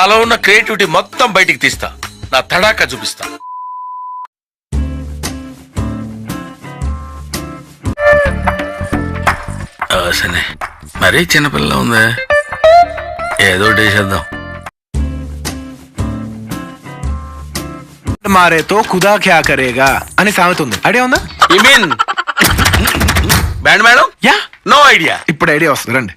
నాలో ఉన్న క్రియేటివిటీ మొత్తం బయటికి తీస్తా, నా తడాకా చూపిస్తా. సరే, మరీ చిన్నపిల్ల ఉందా, ఏదో వేసేద్దాం. మారేతో ఖుదా క్యా కరేగా అని సామెత ఉంది, ఐడియా ఉందా? You mean band madam? Yeah, no idea. ఇప్పుడు ఐడియా వస్తుంది, రండి.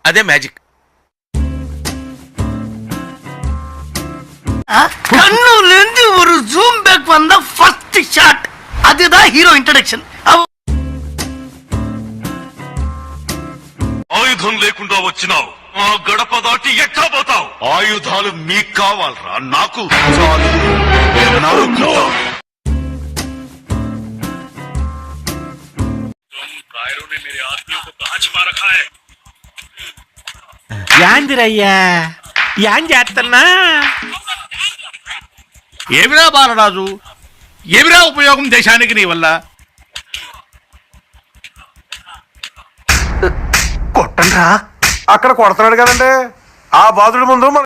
అదే మ్యాజిక్. கண்ணுலேருந்து ஒரு ஜூம் பேக் வந்த ஃபர்ஸ்ட் ஷாட், அதுதான் ஹீரோ ఇంట్రడక్షన్. ఆయుధం లేకుండా వచ్చినావు, ఆ గడప దాటి ఎట్లా పోతావు? ఆయుధాలు మీకు కావాలరా, నాకు చాలు. నరుకుతా. యాందిరయ్యా, యాన్ చేస్తున్నా? ఏమిరా బాలరాజు, ఏమిరా ఉపయోగం దేశానికి నీ వల్ల? కొట్టండ్రా, అక్కడ కొడుతున్నాడు కదండి, ఆ బాధుడి ముందు మన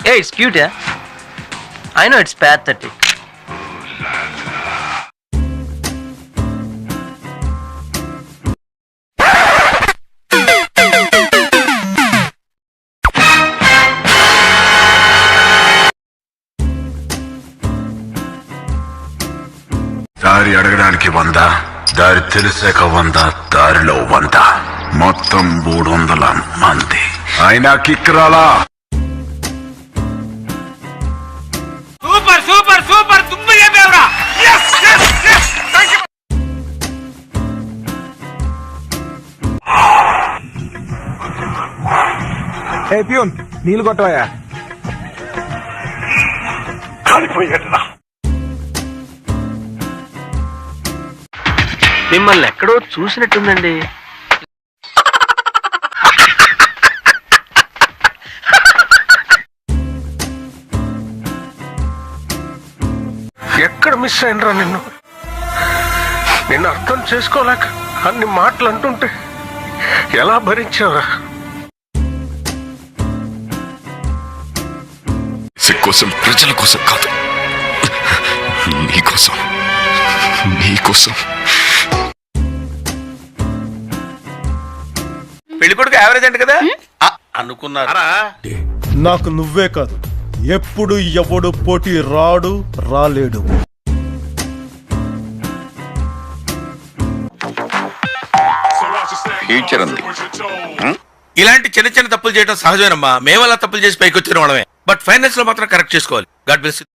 Hey, it's cute, yeah? I know it's pathetic. దారి అడగడానికి 100, దారి తెలిసాక 100, దారిలో 100, మొత్తం 300 మంది. అయినా కిక్రాలా? సూపర్ సూపర్ సూపర్, తుమ్మ చెప్పేవరా? ఏ ప్యూన్, నీళ్ళు కొట్టవయ్యా. కాలిపోయాడురా. మిమ్మల్ని ఎక్కడో చూసినట్టుందండి. ఎక్కడ మిస్ అయినరా నిన్ను అర్థం చేసుకోలేక అన్ని మాటలు అంటుంటే ఎలా భరించావురా? కోసం, ప్రజల కోసం కాదు, నీకోసం, నీకోసం. పెళ్లి కొడుకు యావరేజ్ అంట కదా అనుకున్నారా? నాకు నువ్వే కాదు, ఎప్పుడు ఎవడు పోటీ రాడు, రాలేడు. ఫ్యూచర్ ఉంది. ఇలాంటి చిన్న చిన్న తప్పులు చేయడం సహజమేనమ్మా. మేము అలా తప్పులు చేసి పైకి వచ్చిన వాళ్ళమే, బట్ ఫైనాన్స్ లో మాత్రం కరెక్ట్ చేసుకోవాలి. God bless you.